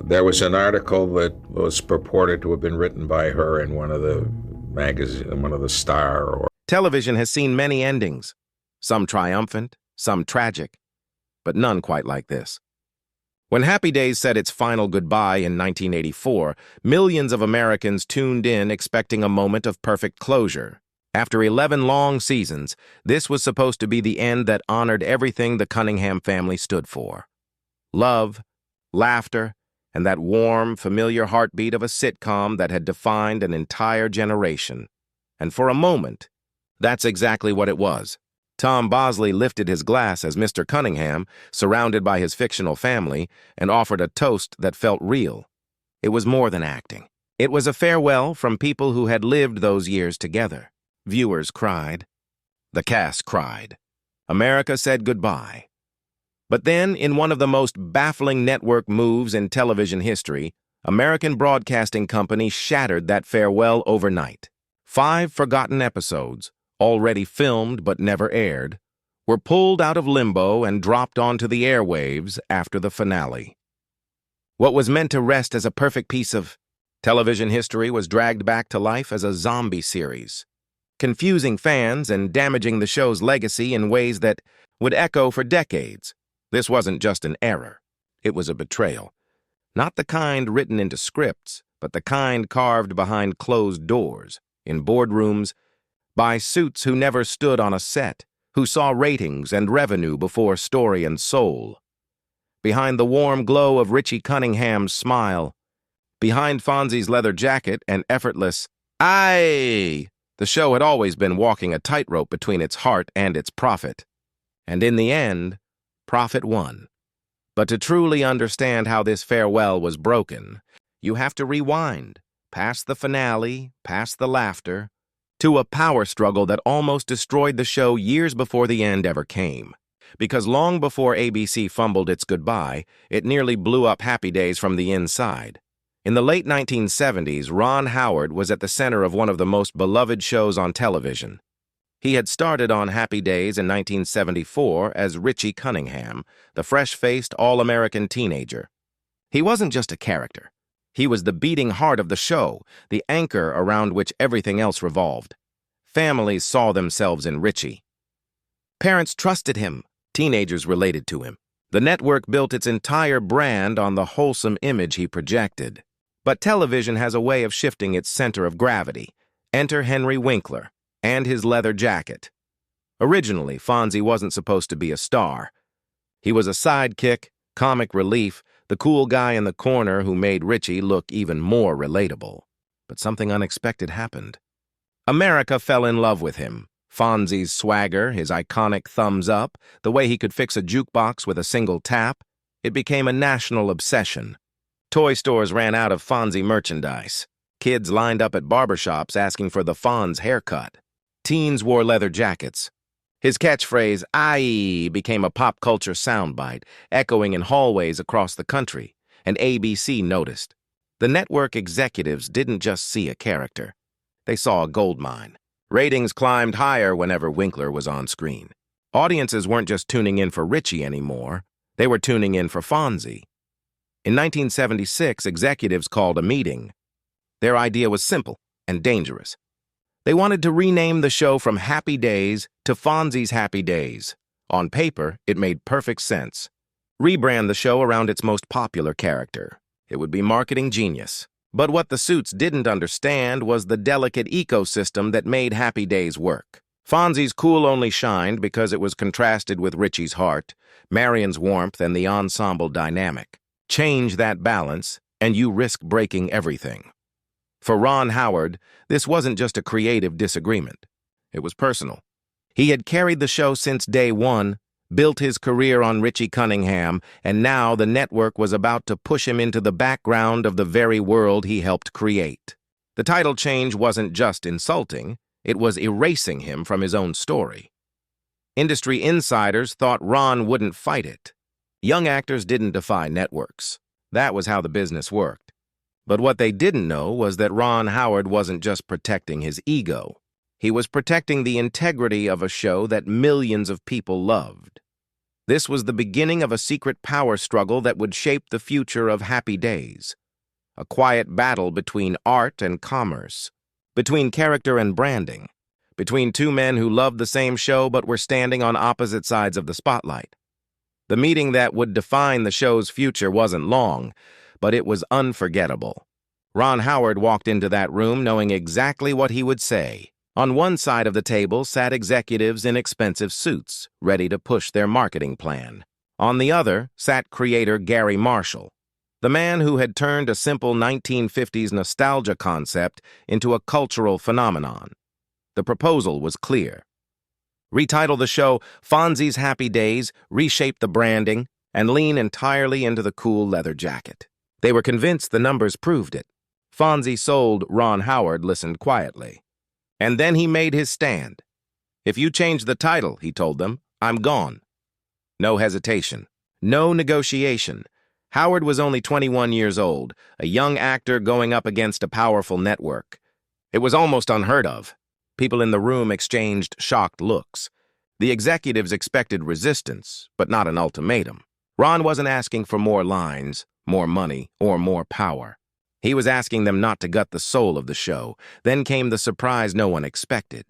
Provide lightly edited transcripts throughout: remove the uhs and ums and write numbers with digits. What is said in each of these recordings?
There was an article that was purported to have been written by her in one of the magazine, one of the Star. Or Television has seen many endings, some triumphant, some tragic, but none quite like this. When Happy Days said its final goodbye in 1984, millions of Americans tuned in expecting a moment of perfect closure. After 11 long seasons, this was supposed to be the end that honored everything the Cunningham family stood for. Love, laughter, and that warm, familiar heartbeat of a sitcom that had defined an entire generation. And for a moment, that's exactly what it was. Tom Bosley lifted his glass as Mr. Cunningham, surrounded by his fictional family, and offered a toast that felt real. It was more than acting. It was a farewell from people who had lived those years together. Viewers cried. The cast cried. America said goodbye. But then, in one of the most baffling network moves in television history, American Broadcasting Company shattered that farewell overnight. 5 forgotten episodes, already filmed but never aired, were pulled out of limbo and dropped onto the airwaves after the finale. What was meant to rest as a perfect piece of television history was dragged back to life as a zombie series, confusing fans and damaging the show's legacy in ways that would echo for decades. This wasn't just an error. It was a betrayal. Not the kind written into scripts, but the kind carved behind closed doors, in boardrooms, by suits who never stood on a set, who saw ratings and revenue before story and soul. Behind the warm glow of Richie Cunningham's smile, behind Fonzie's leather jacket and effortless, "Aye!" The show had always been walking a tightrope between its heart and its profit. And in the end, profit won. But to truly understand how this farewell was broken, you have to rewind, past the finale, past the laughter, to a power struggle that almost destroyed the show years before the end ever came. Because long before ABC fumbled its goodbye, it nearly blew up Happy Days from the inside. In the late 1970s, Ron Howard was at the center of one of the most beloved shows on television. He had started on Happy Days in 1974 as Richie Cunningham, the fresh-faced, all-American teenager. He wasn't just a character. He was the beating heart of the show, the anchor around which everything else revolved. Families saw themselves in Richie. Parents trusted him. Teenagers related to him. The network built its entire brand on the wholesome image he projected. But television has a way of shifting its center of gravity. Enter Henry Winkler and his leather jacket. Originally, Fonzie wasn't supposed to be a star. He was a sidekick, comic relief, the cool guy in the corner who made Richie look even more relatable. But something unexpected happened. America fell in love with him. Fonzie's swagger, his iconic thumbs up, the way he could fix a jukebox with a single tap, it became a national obsession. Toy stores ran out of Fonzie merchandise. Kids lined up at barbershops asking for the Fonz haircut. Teens wore leather jackets. His catchphrase, "Aye," became a pop culture soundbite, echoing in hallways across the country, and ABC noticed. The network executives didn't just see a character. They saw a goldmine. Ratings climbed higher whenever Winkler was on screen. Audiences weren't just tuning in for Richie anymore. They were tuning in for Fonzie. In 1976, executives called a meeting. Their idea was simple and dangerous. They wanted to rename the show from Happy Days to Fonzie's Happy Days. On paper, it made perfect sense. Rebrand the show around its most popular character. It would be marketing genius. But what the suits didn't understand was the delicate ecosystem that made Happy Days work. Fonzie's cool only shined because it was contrasted with Richie's heart, Marion's warmth, and the ensemble dynamic. Change that balance, and you risk breaking everything. For Ron Howard, this wasn't just a creative disagreement. It was personal. He had carried the show since day one, built his career on Richie Cunningham, and now the network was about to push him into the background of the very world he helped create. The title change wasn't just insulting, it was erasing him from his own story. Industry insiders thought Ron wouldn't fight it. Young actors didn't defy networks. That was how the business worked. But what they didn't know was that Ron Howard wasn't just protecting his ego. He was protecting the integrity of a show that millions of people loved. This was the beginning of a secret power struggle that would shape the future of Happy Days. A quiet battle between art and commerce, between character and branding, between two men who loved the same show but were standing on opposite sides of the spotlight. The meeting that would define the show's future wasn't long, but it was unforgettable. Ron Howard walked into that room knowing exactly what he would say. On one side of the table sat executives in expensive suits, ready to push their marketing plan. On the other sat creator Gary Marshall, the man who had turned a simple 1950s nostalgia concept into a cultural phenomenon. The proposal was clear. Retitle the show Fonzie's Happy Days, reshape the branding, and lean entirely into the cool leather jacket. They were convinced the numbers proved it. Fonzie sold, Ron Howard listened quietly. And then he made his stand. If you change the title, he told them, I'm gone. No hesitation. No negotiation. Howard was only 21 years old, a young actor going up against a powerful network. It was almost unheard of. People in the room exchanged shocked looks. The executives expected resistance, but not an ultimatum. Ron wasn't asking for more lines, more money, or more power. He was asking them not to gut the soul of the show. Then came the surprise no one expected.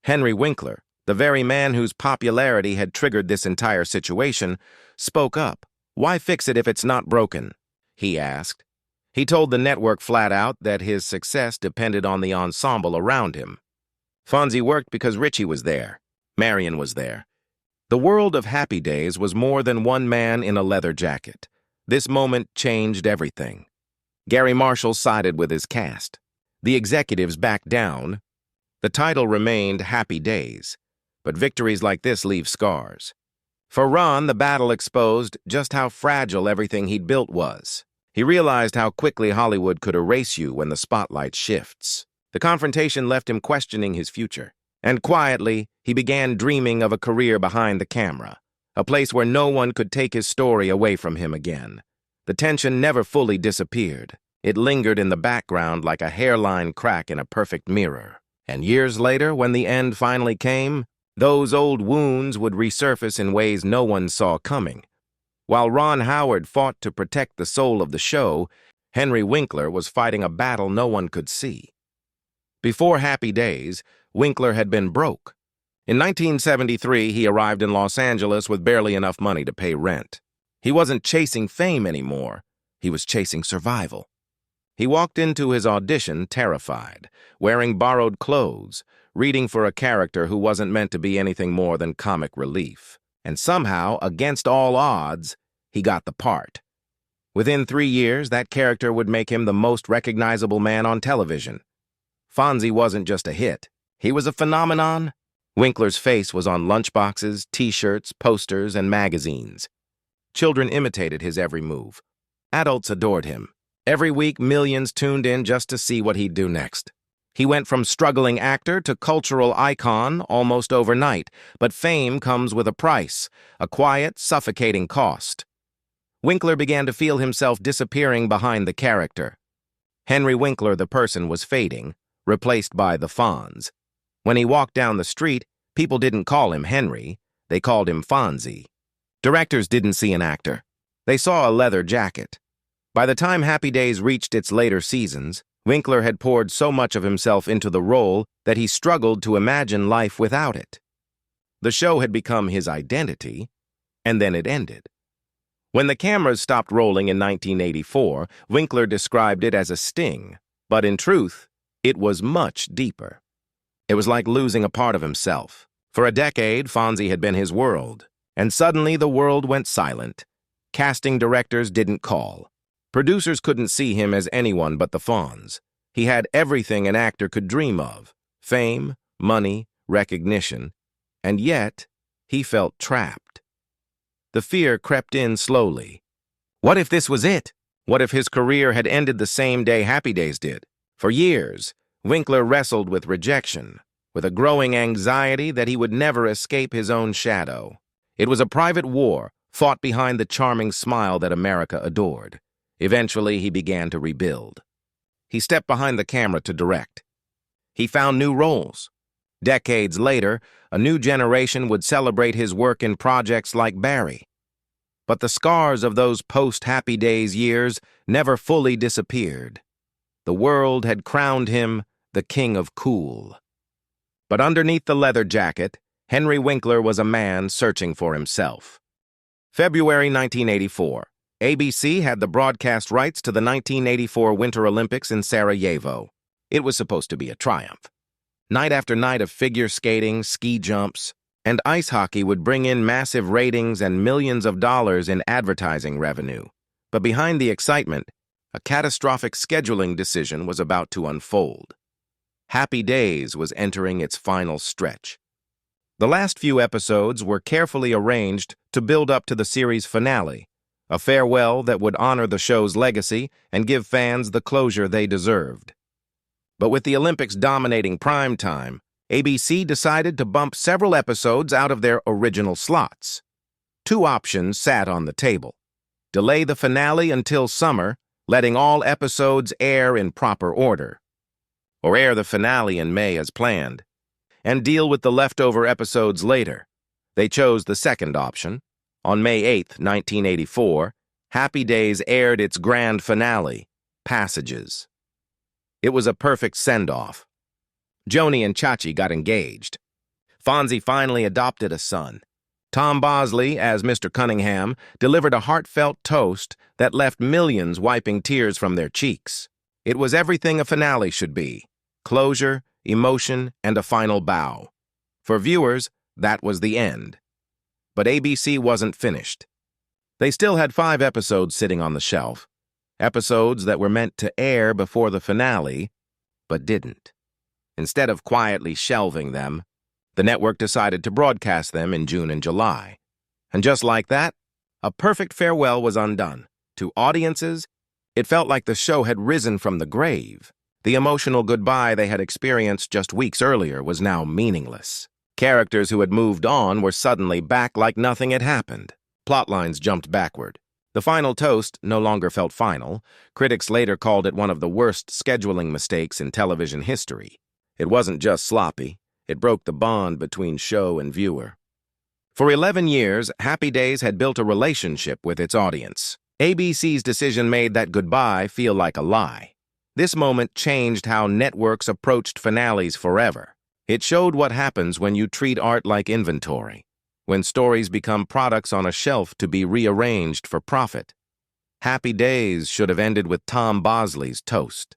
Henry Winkler, the very man whose popularity had triggered this entire situation, spoke up. Why fix it if it's not broken? He asked. He told the network flat out that his success depended on the ensemble around him. Fonzie worked because Richie was there. Marion was there. The world of Happy Days was more than one man in a leather jacket. This moment changed everything. Gary Marshall sided with his cast. The executives backed down. The title remained Happy Days, but victories like this leave scars. For Ron, the battle exposed just how fragile everything he'd built was. He realized how quickly Hollywood could erase you when the spotlight shifts. The confrontation left him questioning his future. And quietly, he began dreaming of a career behind the camera, a place where no one could take his story away from him again. The tension never fully disappeared. It lingered in the background like a hairline crack in a perfect mirror. And years later, when the end finally came, those old wounds would resurface in ways no one saw coming. While Ron Howard fought to protect the soul of the show, Henry Winkler was fighting a battle no one could see. Before Happy Days, Winkler had been broke. In 1973, he arrived in Los Angeles with barely enough money to pay rent. He wasn't chasing fame anymore. He was chasing survival. He walked into his audition terrified, wearing borrowed clothes, reading for a character who wasn't meant to be anything more than comic relief. And somehow, against all odds, he got the part. Within 3 years, that character would make him the most recognizable man on television. Fonzie wasn't just a hit. He was a phenomenon. Winkler's face was on lunchboxes, T-shirts, posters, and magazines. Children imitated his every move. Adults adored him. Every week, millions tuned in just to see what he'd do next. He went from struggling actor to cultural icon almost overnight, but fame comes with a price, a quiet, suffocating cost. Winkler began to feel himself disappearing behind the character. Henry Winkler, the person, was fading, replaced by the Fonz. When he walked down the street, people didn't call him Henry, they called him Fonzie. Directors didn't see an actor. They saw a leather jacket. By the time Happy Days reached its later seasons, Winkler had poured so much of himself into the role that he struggled to imagine life without it. The show had become his identity, and then it ended. When the cameras stopped rolling in 1984, Winkler described it as a sting, but in truth, it was much deeper. It was like losing a part of himself. For a decade, Fonzie had been his world, and suddenly the world went silent. Casting directors didn't call. Producers couldn't see him as anyone but the Fonz. He had everything an actor could dream of: fame, money, recognition, and yet he felt trapped. The fear crept in slowly. What if this was it? What if his career had ended the same day Happy Days did? For years, Winkler wrestled with rejection, with a growing anxiety that he would never escape his own shadow. It was a private war, fought behind the charming smile that America adored. Eventually, he began to rebuild. He stepped behind the camera to direct. He found new roles. Decades later, a new generation would celebrate his work in projects like Barry. But the scars of those post-Happy Days years never fully disappeared. The world had crowned him the king of cool. But underneath the leather jacket, Henry Winkler was a man searching for himself. February 1984. ABC had the broadcast rights to the 1984 Winter Olympics in Sarajevo. It was supposed to be a triumph. Night after night of figure skating, ski jumps, and ice hockey would bring in massive ratings and millions of dollars in advertising revenue. But behind the excitement, a catastrophic scheduling decision was about to unfold. Happy Days was entering its final stretch. The last few episodes were carefully arranged to build up to the series finale, a farewell that would honor the show's legacy and give fans the closure they deserved. But with the Olympics dominating prime time, ABC decided to bump several episodes out of their original slots. Two options sat on the table: delay the finale until summer, letting all episodes air in proper order, or air the finale in May as planned, and deal with the leftover episodes later. They chose the second option. On May 8, 1984, Happy Days aired its grand finale, Passages. It was a perfect send-off. Joni and Chachi got engaged. Fonzie finally adopted a son. Tom Bosley, as Mr. Cunningham, delivered a heartfelt toast that left millions wiping tears from their cheeks. It was everything a finale should be: closure, emotion, and a final bow. For viewers, that was the end. But ABC wasn't finished. They still had 5 episodes sitting on the shelf, episodes that were meant to air before the finale, but didn't. Instead of quietly shelving them, the network decided to broadcast them in June and July. And just like that, a perfect farewell was undone. To audiences, it felt like the show had risen from the grave. The emotional goodbye they had experienced just weeks earlier was now meaningless. Characters who had moved on were suddenly back like nothing had happened. Plotlines jumped backward. The final toast no longer felt final. Critics later called it one of the worst scheduling mistakes in television history. It wasn't just sloppy. It broke the bond between show and viewer. For 11 years, Happy Days had built a relationship with its audience. ABC's decision made that goodbye feel like a lie. This moment changed how networks approached finales forever. It showed what happens when you treat art like inventory, when stories become products on a shelf to be rearranged for profit. Happy Days should have ended with Tom Bosley's toast.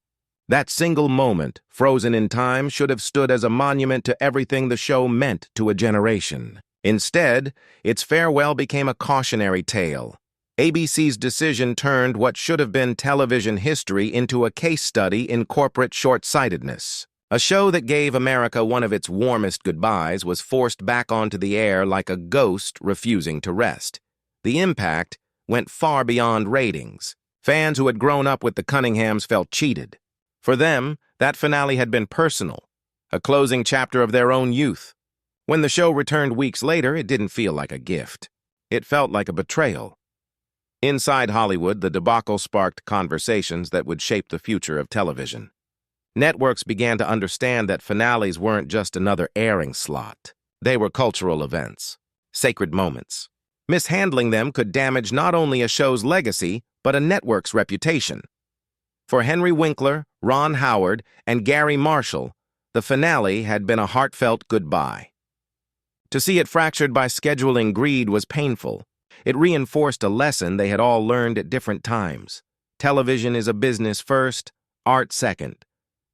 That single moment, frozen in time, should have stood as a monument to everything the show meant to a generation. Instead, its farewell became a cautionary tale. ABC's decision turned what should have been television history into a case study in corporate short-sightedness. A show that gave America one of its warmest goodbyes was forced back onto the air like a ghost refusing to rest. The impact went far beyond ratings. Fans who had grown up with the Cunninghams felt cheated. For them, that finale had been personal, a closing chapter of their own youth. When the show returned weeks later, it didn't feel like a gift. It felt like a betrayal. Inside Hollywood, the debacle sparked conversations that would shape the future of television. Networks began to understand that finales weren't just another airing slot. They were cultural events, sacred moments. Mishandling them could damage not only a show's legacy, but a network's reputation. For Henry Winkler, Ron Howard, and Gary Marshall, the finale had been a heartfelt goodbye. To see it fractured by scheduling greed was painful. It reinforced a lesson they had all learned at different times. Television is a business first, art second.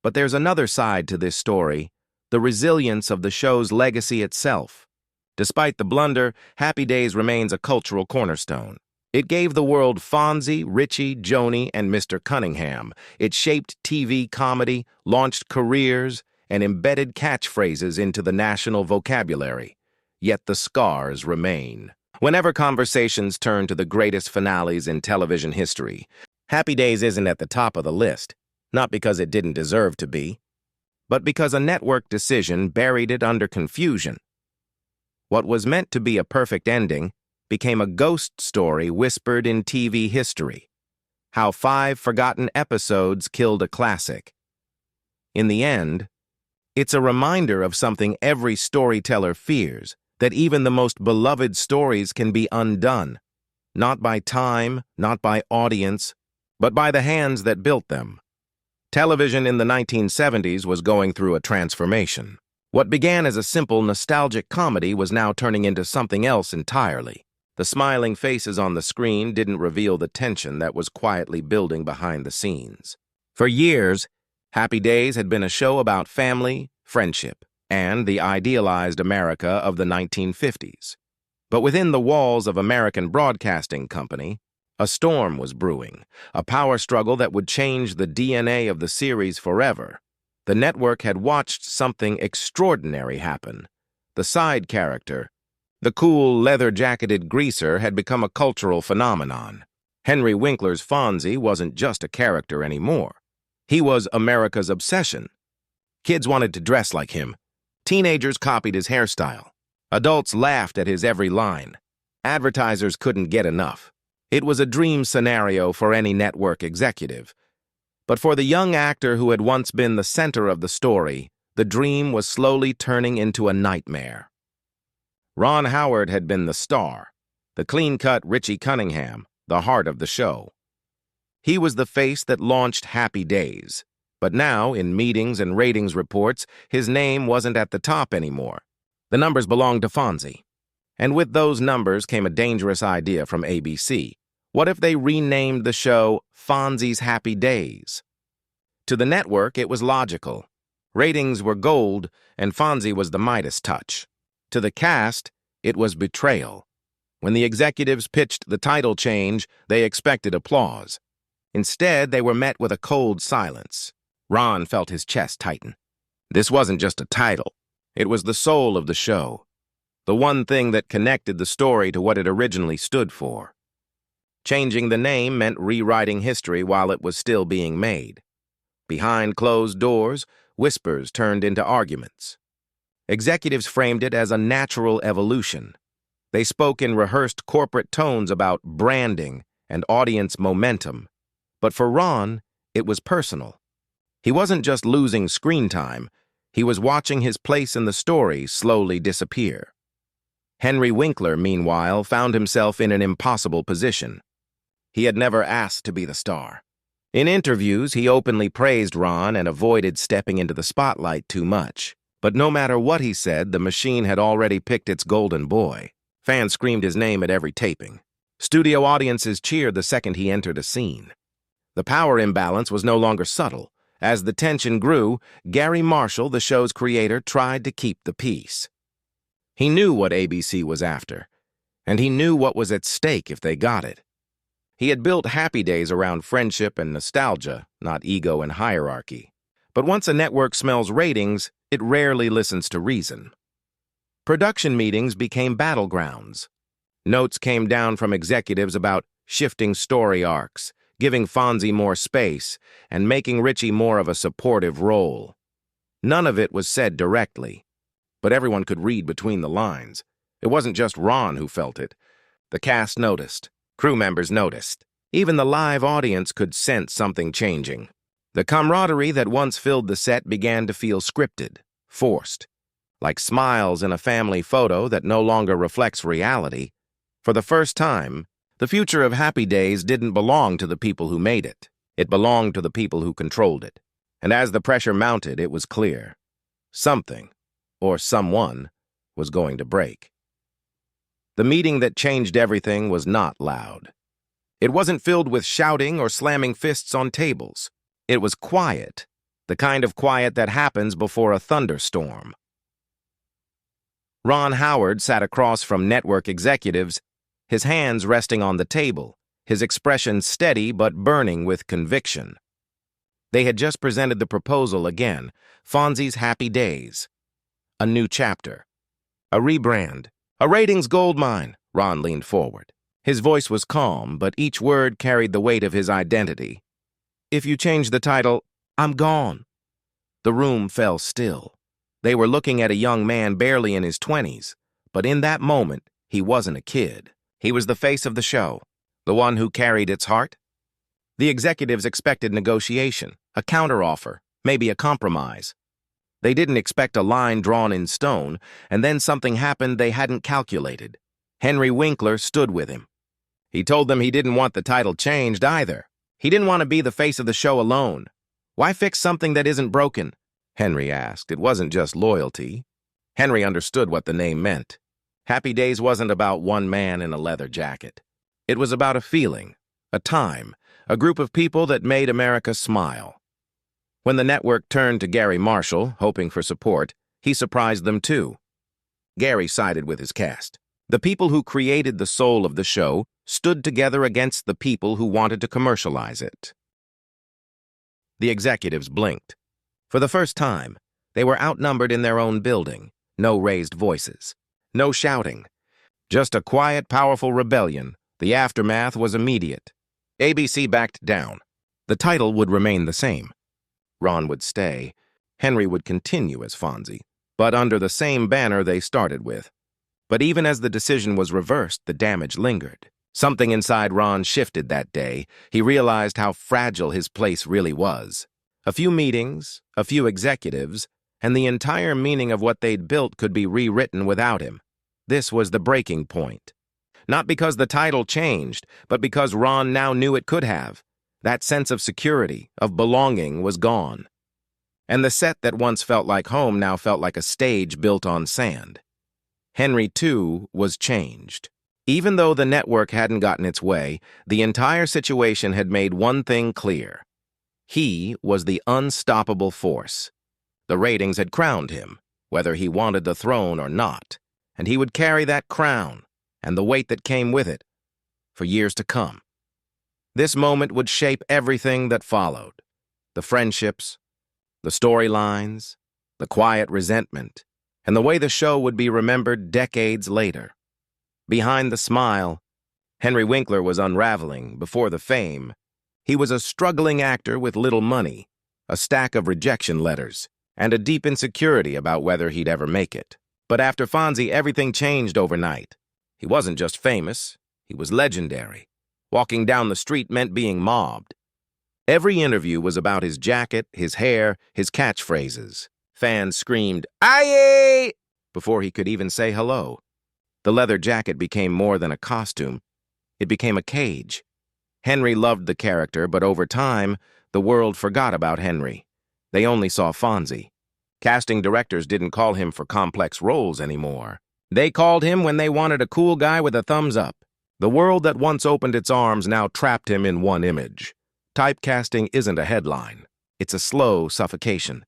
But there's another side to this story, the resilience of the show's legacy itself. Despite the blunder, Happy Days remains a cultural cornerstone. It gave the world Fonzie, Richie, Joni, and Mr. Cunningham. It shaped TV comedy, launched careers, and embedded catchphrases into the national vocabulary. Yet the scars remain. Whenever conversations turn to the greatest finales in television history, Happy Days isn't at the top of the list, not because it didn't deserve to be, but because a network decision buried it under confusion. What was meant to be a perfect ending became a ghost story whispered in TV history. How 5 forgotten episodes killed a classic. In the end, It's a reminder of something every storyteller fears, that even the most beloved stories can be undone, not by time, not by audience, but by the hands that built them. Television in the 1970s was going through a transformation. What began as a simple, nostalgic comedy was now turning into something else entirely. The smiling faces on the screen didn't reveal the tension that was quietly building behind the scenes. For years, Happy Days had been a show about family, friendship, and the idealized America of the 1950s. But within the walls of American Broadcasting Company, a storm was brewing, a power struggle that would change the DNA of the series forever. The network had watched something extraordinary happen. The side character, the cool, leather-jacketed greaser, had become a cultural phenomenon. Henry Winkler's Fonzie wasn't just a character anymore. He was America's obsession. Kids wanted to dress like him. Teenagers copied his hairstyle. Adults laughed at his every line. Advertisers couldn't get enough. It was a dream scenario for any network executive. But for the young actor who had once been the center of the story, the dream was slowly turning into a nightmare. Ron Howard had been the star, the clean-cut Richie Cunningham, the heart of the show. He was the face that launched Happy Days. But now, in meetings and ratings reports, his name wasn't at the top anymore. The numbers belonged to Fonzie. And with those numbers came a dangerous idea from ABC. What if they renamed the show Fonzie's Happy Days? To the network, it was logical. Ratings were gold, and Fonzie was the Midas touch. To the cast, it was betrayal. When the executives pitched the title change, they expected applause. Instead, they were met with a cold silence. Ron felt his chest tighten. This wasn't just a title. It was the soul of the show. The one thing that connected the story to what it originally stood for. Changing the name meant rewriting history while it was still being made. Behind closed doors, whispers turned into arguments. Executives framed it as a natural evolution. They spoke in rehearsed corporate tones about branding and audience momentum. But for Ron, it was personal. He wasn't just losing screen time. He was watching his place in the story slowly disappear. Henry Winkler, meanwhile, found himself in an impossible position. He had never asked to be the star. In interviews, he openly praised Ron and avoided stepping into the spotlight too much. But no matter what he said, the machine had already picked its golden boy. Fans screamed his name at every taping. Studio audiences cheered the second he entered a scene. The power imbalance was no longer subtle. As the tension grew, Gary Marshall, the show's creator, tried to keep the peace. He knew what ABC was after, and he knew what was at stake if they got it. He had built Happy Days around friendship and nostalgia, not ego and hierarchy. But once a network smells ratings, it rarely listens to reason. Production meetings became battlegrounds. Notes came down from executives about shifting story arcs, giving Fonzie more space, and making Richie more of a supportive role. None of it was said directly, but everyone could read between the lines. It wasn't just Ron who felt it. The cast noticed. Crew members noticed. Even the live audience could sense something changing. The camaraderie that once filled the set began to feel scripted, forced, like smiles in a family photo that no longer reflects reality. For the first time, the future of Happy Days didn't belong to the people who made it. It belonged to the people who controlled it. And as the pressure mounted, it was clear. Something, or someone, was going to break. The meeting that changed everything was not loud. It wasn't filled with shouting or slamming fists on tables. It was quiet, the kind of quiet that happens before a thunderstorm. Ron Howard sat across from network executives, his hands resting on the table, his expression steady but burning with conviction. They had just presented the proposal again, Fonzie's Happy Days. A new chapter. A rebrand. A ratings goldmine. Ron leaned forward. His voice was calm, but each word carried the weight of his identity. If you change the title, I'm gone. The room fell still. They were looking at a young man barely in his 20s, but in that moment, he wasn't a kid. He was the face of the show, the one who carried its heart. The executives expected negotiation, a counteroffer, maybe a compromise. They didn't expect a line drawn in stone, and then something happened they hadn't calculated. Henry Winkler stood with him. He told them he didn't want the title changed either. He didn't want to be the face of the show alone. Why fix something that isn't broken? Henry asked. It wasn't just loyalty. Henry understood what the name meant. Happy Days wasn't about one man in a leather jacket. It was about a feeling, a time, a group of people that made America smile. When the network turned to Gary Marshall, hoping for support, he surprised them too. Gary sided with his cast. The people who created the soul of the show stood together against the people who wanted to commercialize it. The executives blinked. For the first time, they were outnumbered in their own building. No raised voices. No shouting. Just a quiet, powerful rebellion. The aftermath was immediate. ABC backed down. The title would remain the same. Ron would stay. Henry would continue as Fonzie, but under the same banner they started with. But even as the decision was reversed, the damage lingered. Something inside Ron shifted that day. He realized how fragile his place really was. A few meetings, a few executives, and the entire meaning of what they'd built could be rewritten without him. This was the breaking point. Not because the title changed, but because Ron now knew it could have. That sense of security, of belonging, was gone. And the set that once felt like home now felt like a stage built on sand. Henry, too, was changed. Even though the network hadn't gotten its way, the entire situation had made one thing clear. He was the unstoppable force. The ratings had crowned him, whether he wanted the throne or not, and he would carry that crown, and the weight that came with it, for years to come. This moment would shape everything that followed. The friendships, the storylines, the quiet resentment, and the way the show would be remembered decades later. Behind the smile, Henry Winkler was unraveling. Before the fame, he was a struggling actor with little money, a stack of rejection letters, and a deep insecurity about whether he'd ever make it. But after Fonzie, everything changed overnight. He wasn't just famous, he was legendary. Walking down the street meant being mobbed. Every interview was about his jacket, his hair, his catchphrases. Fans screamed, "Aye!" before he could even say hello. The leather jacket became more than a costume. It became a cage. Henry loved the character, but over time, the world forgot about Henry. They only saw Fonzie. Casting directors didn't call him for complex roles anymore. They called him when they wanted a cool guy with a thumbs up. The world that once opened its arms now trapped him in one image. Typecasting isn't a headline. It's a slow suffocation.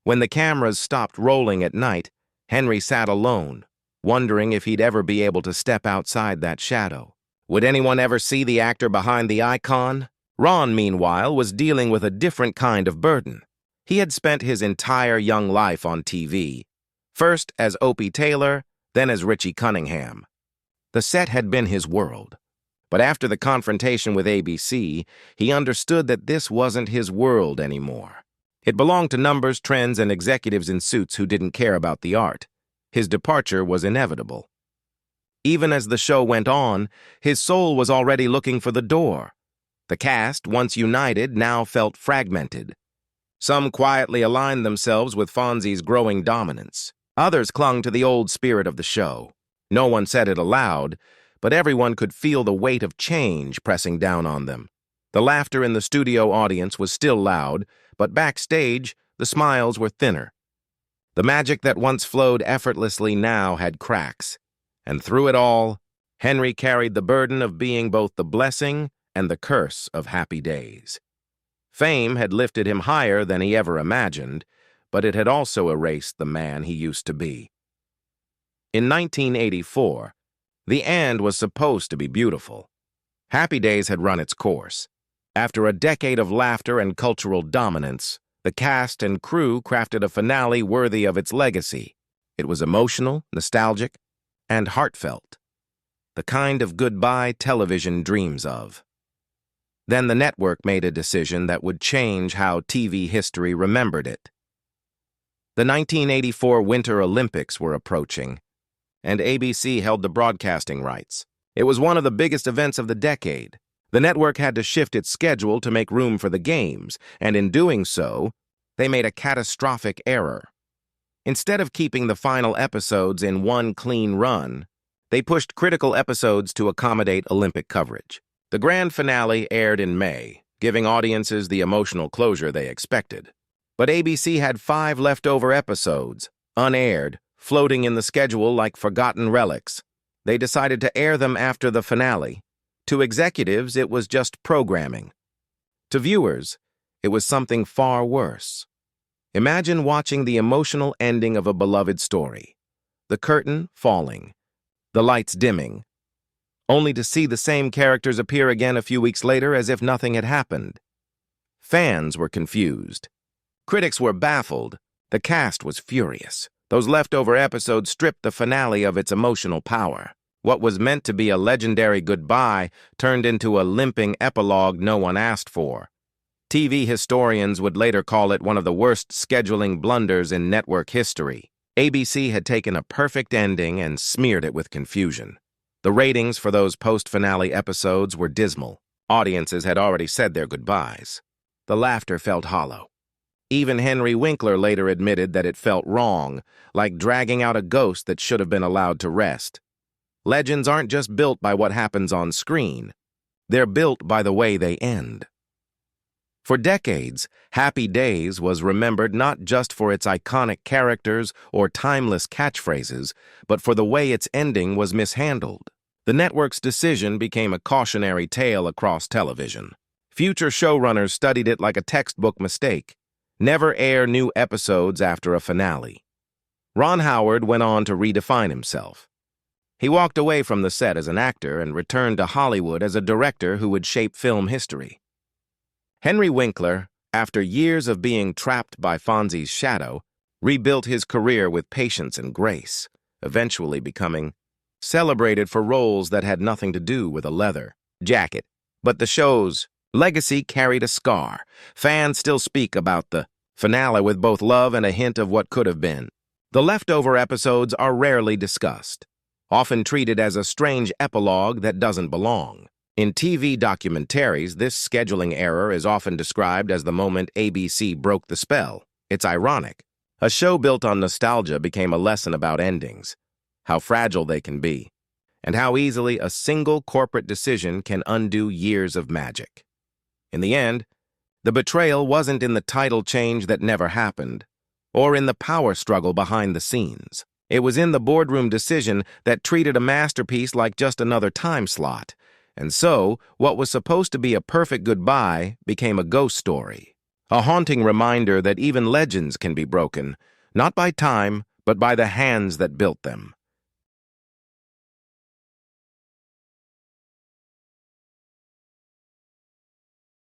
When the cameras stopped rolling at night, Henry sat alone, wondering if he'd ever be able to step outside that shadow. Would anyone ever see the actor behind the icon? Ron, meanwhile, was dealing with a different kind of burden. He had spent his entire young life on TV, first as Opie Taylor, then as Richie Cunningham. The set had been his world. But after the confrontation with ABC, he understood that this wasn't his world anymore. It belonged to numbers, trends, and executives in suits who didn't care about the art. His departure was inevitable. Even as the show went on, his soul was already looking for the door. The cast, once united, now felt fragmented. Some quietly aligned themselves with Fonzie's growing dominance. Others clung to the old spirit of the show. No one said it aloud, but everyone could feel the weight of change pressing down on them. The laughter in the studio audience was still loud, but backstage, the smiles were thinner. The magic that once flowed effortlessly now had cracks. And through it all, Henry carried the burden of being both the blessing and the curse of Happy Days. Fame had lifted him higher than he ever imagined, but it had also erased the man he used to be. In 1984, the end was supposed to be beautiful. Happy Days had run its course. After a decade of laughter and cultural dominance, the cast and crew crafted a finale worthy of its legacy. It was emotional, nostalgic, and heartfelt. The kind of goodbye television dreams of. Then the network made a decision that would change how TV history remembered it. The 1984 Winter Olympics were approaching, and ABC held the broadcasting rights. It was one of the biggest events of the decade. The network had to shift its schedule to make room for the games, and in doing so, they made a catastrophic error. Instead of keeping the final episodes in one clean run, they pushed critical episodes to accommodate Olympic coverage. The grand finale aired in May, giving audiences the emotional closure they expected. But ABC had 5 leftover episodes, unaired, floating in the schedule like forgotten relics. They decided to air them after the finale. To executives, it was just programming. To viewers, it was something far worse. Imagine watching the emotional ending of a beloved story. The curtain falling, the lights dimming, only to see the same characters appear again a few weeks later as if nothing had happened. Fans were confused. Critics were baffled. The cast was furious. Those leftover episodes stripped the finale of its emotional power. What was meant to be a legendary goodbye turned into a limping epilogue no one asked for. TV historians would later call it one of the worst scheduling blunders in network history. ABC had taken a perfect ending and smeared it with confusion. The ratings for those post-finale episodes were dismal. Audiences had already said their goodbyes. The laughter felt hollow. Even Henry Winkler later admitted that it felt wrong, like dragging out a ghost that should have been allowed to rest. Legends aren't just built by what happens on screen. They're built by the way they end. For decades, Happy Days was remembered not just for its iconic characters or timeless catchphrases, but for the way its ending was mishandled. The network's decision became a cautionary tale across television. Future showrunners studied it like a textbook mistake. Never air new episodes after a finale. Ron Howard went on to redefine himself. He walked away from the set as an actor and returned to Hollywood as a director who would shape film history. Henry Winkler, after years of being trapped by Fonzie's shadow, rebuilt his career with patience and grace, eventually becoming celebrated for roles that had nothing to do with a leather jacket. But the show's legacy carried a scar. Fans still speak about the finale with both love and a hint of what could have been. The leftover episodes are rarely discussed, often treated as a strange epilogue that doesn't belong. In TV documentaries, this scheduling error is often described as the moment ABC broke the spell. It's ironic. A show built on nostalgia became a lesson about endings, how fragile they can be, and how easily a single corporate decision can undo years of magic. In the end, the betrayal wasn't in the title change that never happened, or in the power struggle behind the scenes. It was in the boardroom decision that treated a masterpiece like just another time slot. And so, what was supposed to be a perfect goodbye became a ghost story. A haunting reminder that even legends can be broken, not by time, but by the hands that built them.